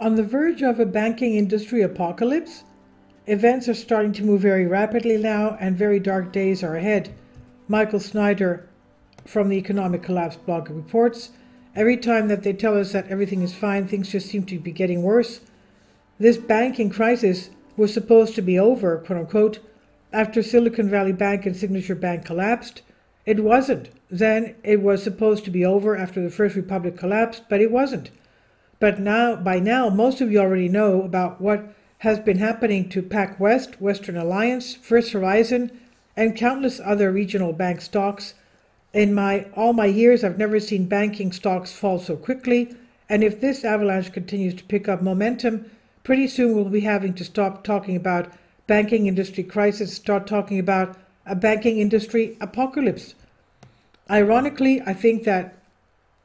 On the verge of a banking industry apocalypse, events are starting to move very rapidly now, and very dark days are ahead. Michael Snyder from the Economic Collapse blog reports, every time that they tell us that everything is fine, things just seem to be getting worse. This banking crisis was supposed to be over, quote unquote, after Silicon Valley Bank and Signature Bank collapsed. It wasn't. Then it was supposed to be over after the First Republic collapsed, but it wasn't. But by now, most of you already know about what has been happening to PacWest, Western Alliance, First Horizon, and countless other regional bank stocks. In all my years, I've never seen banking stocks fall so quickly, and if this avalanche continues to pick up momentum, pretty soon we'll be having to stop talking about banking industry crisis, start talking about a banking industry apocalypse. Ironically, I think that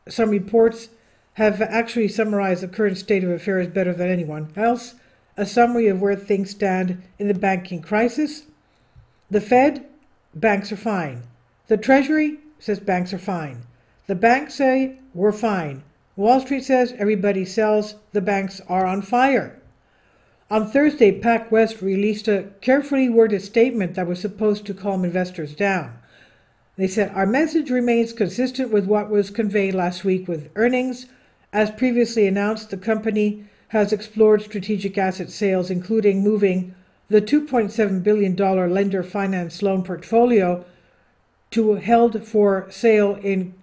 some reports have actually summarized the current state of affairs better than anyone else. A summary of where things stand in the banking crisis. The Fed, banks are fine. The Treasury says banks are fine. The banks say we're fine. Wall Street says everybody sells, the banks are on fire. On Thursday, PacWest released a carefully worded statement that was supposed to calm investors down. They said, our message remains consistent with what was conveyed last week with earnings. As previously announced, the company has explored strategic asset sales, including moving the $2.7 billion lender finance loan portfolio to held for sale in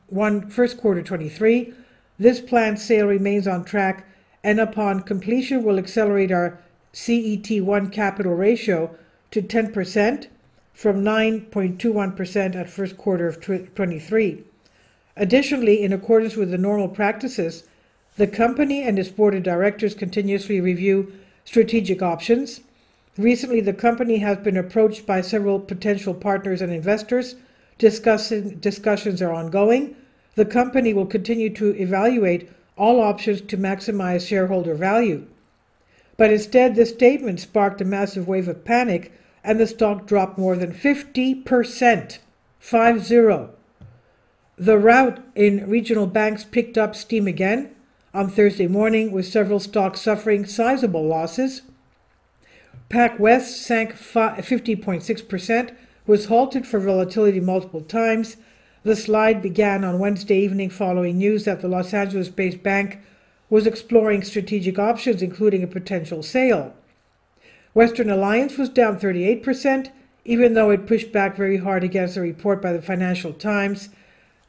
first quarter 23. This planned sale remains on track, and upon completion will accelerate our CET1 capital ratio to 10% from 9.21% at first quarter of 23. Additionally, in accordance with the normal practices, the company and its board of directors continuously review strategic options. Recently, the company has been approached by several potential partners and investors. Discussions are ongoing. The company will continue to evaluate all options to maximize shareholder value. But instead, this statement sparked a massive wave of panic, and the stock dropped more than 50%. 50. The rout in regional banks picked up steam again on Thursday morning, with several stocks suffering sizable losses. PacWest sank 50.6%, was halted for volatility multiple times. The slide began on Wednesday evening following news that the Los Angeles-based bank was exploring strategic options, including a potential sale. Western Alliance was down 38%, even though it pushed back very hard against a report by the Financial Times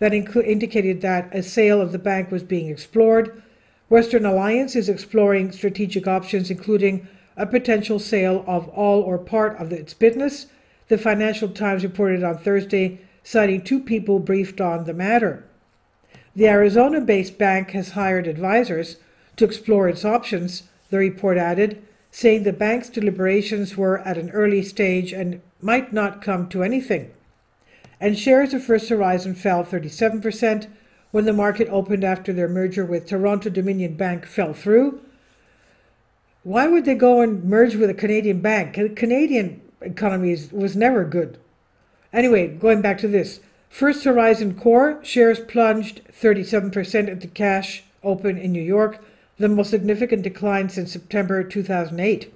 that indicated that a sale of the bank was being explored. Western Alliance is exploring strategic options, including a potential sale of all or part of its business, the Financial Times reported on Thursday, citing two people briefed on the matter. The Arizona-based bank has hired advisors to explore its options, the report added, saying the bank's deliberations were at an early stage and might not come to anything. And shares of First Horizon fell 37% when the market opened after their merger with Toronto-Dominion Bank fell through. Why would they go and merge with a Canadian bank? The Canadian economy was never good. Anyway, going back to this. First Horizon Core shares plunged 37% at the cash open in New York, the most significant decline since September 2008.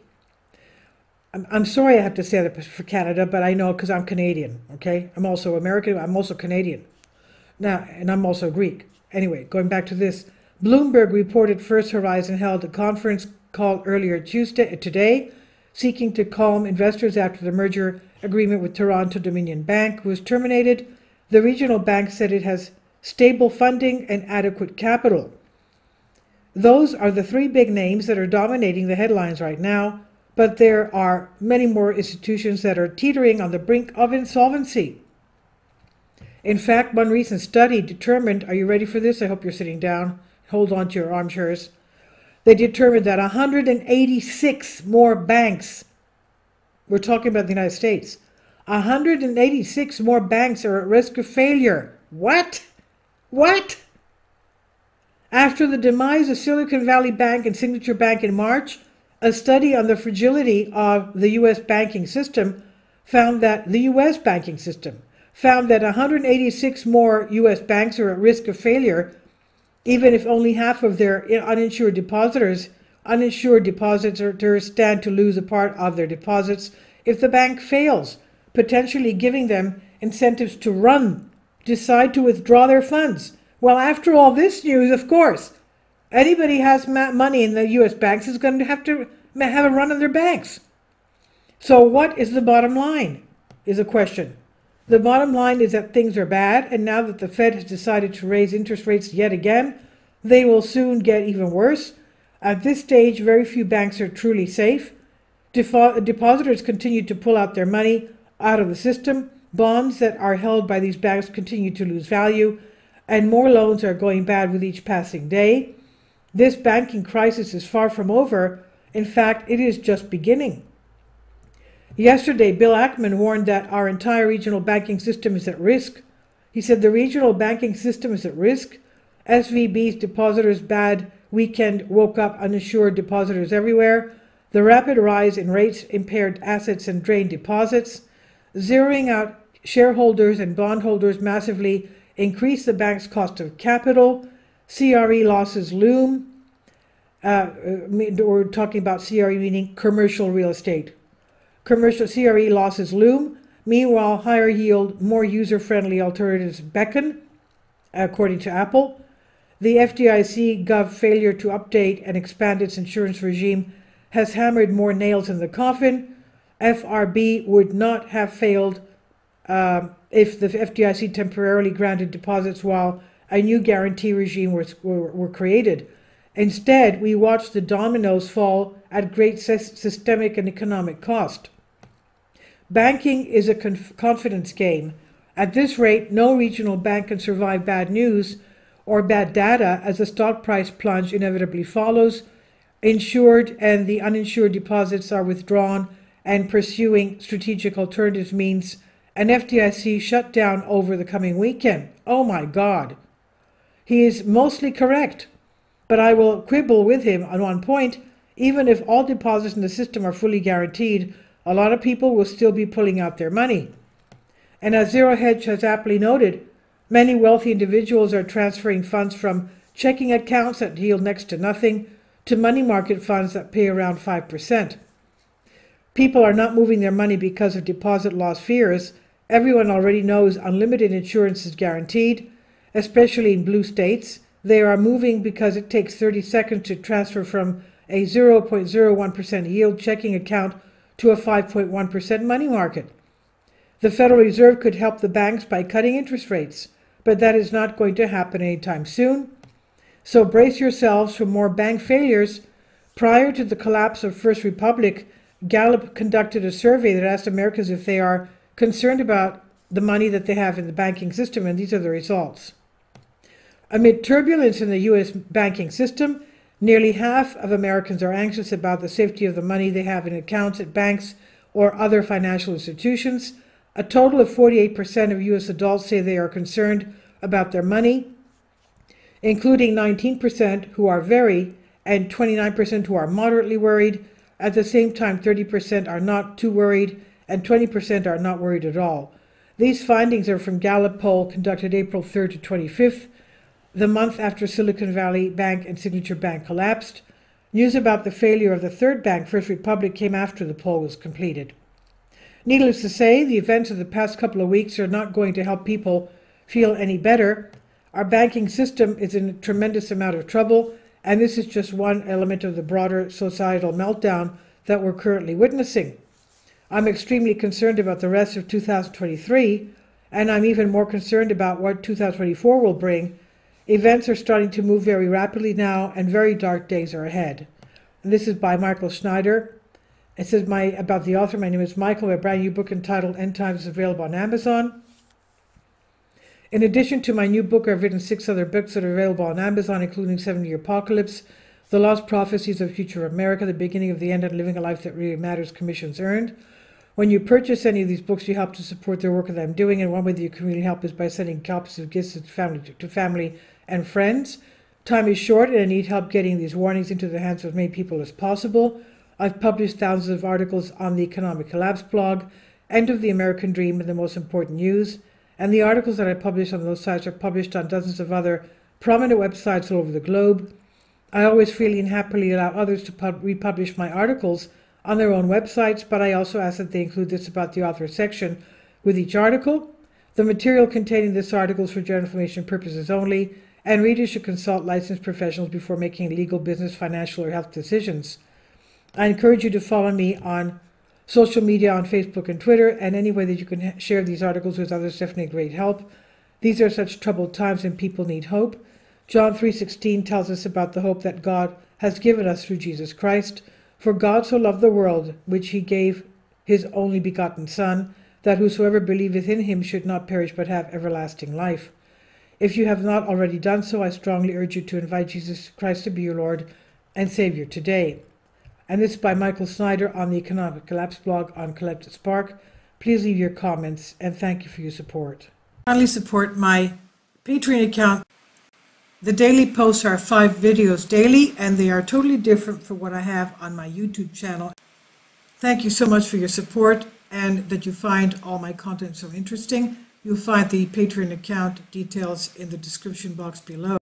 I'm sorry I have to say that for Canada, but I know because I'm Canadian, okay? I'm also American, I'm also Canadian. Now, and I'm also Greek. Anyway, going back to this, Bloomberg reported First Horizon held a conference call earlier today, seeking to calm investors after the merger agreement with Toronto-Dominion Bank was terminated. The regional bank said it has stable funding and adequate capital. Those are the three big names that are dominating the headlines right now, but there are many more institutions that are teetering on the brink of insolvency. In fact, one recent study determined, are you ready for this? I hope you're sitting down. Hold on to your armchairs. They determined that 186 more banks, we're talking about the United States, 186 more banks are at risk of failure. What? What? After the demise of Silicon Valley Bank and Signature Bank in March, a study on the fragility of the U.S. banking system found that 186 more U.S. banks are at risk of failure, even if only half of their uninsured depositors Uninsured depositors stand to lose a part of their deposits if the bank fails, potentially giving them incentives to decide to withdraw their funds. Well, after all this news, of course, anybody has money in the U.S. banks is going to have a run on their banks. So what is the bottom line, is a question. The bottom line is that things are bad, and now that the Fed has decided to raise interest rates yet again, they will soon get even worse. At this stage, very few banks are truly safe. Depositors continue to pull out their money out of the system. Bonds that are held by these banks continue to lose value, and more loans are going bad with each passing day. This banking crisis is far from over. In fact, it is just beginning. Yesterday, Bill Ackman warned that our entire regional banking system is at risk. He said the regional banking system is at risk. SVB's depositors' bad weekend woke up uninsured depositors everywhere. The rapid rise in rates impaired assets and drained deposits. Zeroing out shareholders and bondholders massively increased the bank's cost of capital. CRE losses loom. We're talking about CRE meaning commercial real estate. Commercial CRE losses loom. Meanwhile, higher yield, more user-friendly alternatives beckon, according to Apple. The FDIC Gov failure to update and expand its insurance regime has hammered more nails in the coffin. FRB would not have failed if the FDIC temporarily granted deposits while a new guarantee regime were created. Instead, we watched the dominoes fall at great systemic and economic cost. Banking is a confidence game. At this rate, no regional bank can survive bad news or bad data, as the stock price plunge inevitably follows. Insured and the uninsured deposits are withdrawn, and pursuing strategic alternatives means an FDIC shutdown over the coming weekend. Oh my God. He is mostly correct, but I will quibble with him on one point. Even if all deposits in the system are fully guaranteed, a lot of people will still be pulling out their money. And as Zero Hedge has aptly noted, many wealthy individuals are transferring funds from checking accounts that yield next to nothing to money market funds that pay around 5%. People are not moving their money because of deposit loss fears. Everyone already knows unlimited insurance is guaranteed, especially in blue states. They are moving because it takes 30 seconds to transfer from a 0.01% yield checking account to a 5.1% money market. The Federal Reserve could help the banks by cutting interest rates, but that is not going to happen anytime soon. So brace yourselves for more bank failures. Prior to the collapse of First Republic, Gallup conducted a survey that asked Americans if they are concerned about the money that they have in the banking system, and these are the results. Amid turbulence in the U.S. banking system, nearly half of Americans are anxious about the safety of the money they have in accounts at banks or other financial institutions. A total of 48% of U.S. adults say they are concerned about their money, including 19% who are very and 29% who are moderately worried. At the same time, 30% are not too worried and 20% are not worried at all. These findings are from Gallup poll conducted April 3rd to 25th, the month after Silicon Valley Bank and Signature Bank collapsed. News about the failure of the third bank, First Republic, came after the poll was completed. Needless to say, the events of the past couple of weeks are not going to help people feel any better. Our banking system is in a tremendous amount of trouble, and this is just one element of the broader societal meltdown that we're currently witnessing. I'm extremely concerned about the rest of 2023, and I'm even more concerned about what 2024 will bring. Events are starting to move very rapidly now, and very dark days are ahead. And this is by Michael Schneider. It says about the author, my name is Michael. A brand new book entitled End Times is available on Amazon. In addition to my new book, I've written 6 other books that are available on Amazon, including 7-Year Apocalypse, The Lost Prophecies of Future America, The Beginning of the End, and Living a Life That Really Matters, Commissions Earned. When you purchase any of these books, you help to support the work that I'm doing, and one way that you can really help is by sending copies of gifts to family and friends. Time is short, and I need help getting these warnings into the hands of as many people as possible. I've published thousands of articles on the Economic Collapse blog, End of the American Dream, and the Most Important News. And the articles that I publish on those sites are published on dozens of other prominent websites all over the globe. I always freely and happily allow others to republish my articles on their own websites, but I also ask that they include this about the author section with each article. The material containing this article is for general information purposes only, and readers should consult licensed professionals before making legal, business, financial, or health decisions. I encourage you to follow me on social media on Facebook and Twitter, and any way that you can share these articles with others is definitely a great help. These are such troubled times and people need hope. John 3:16 tells us about the hope that God has given us through Jesus Christ. For God so loved the world, which he gave his only begotten Son, that whosoever believeth in him should not perish but have everlasting life. If you have not already done so, I strongly urge you to invite Jesus Christ to be your Lord and Savior today. And this is by Michael Snyder on the Economic Collapse blog on Collapse Spark. Please leave your comments, and thank you for your support. Finally, support my Patreon account. The daily posts are 5 videos daily, and they are totally different from what I have on my YouTube channel. Thank you so much for your support, and that you find all my content so interesting. You'll find the Patreon account details in the description box below.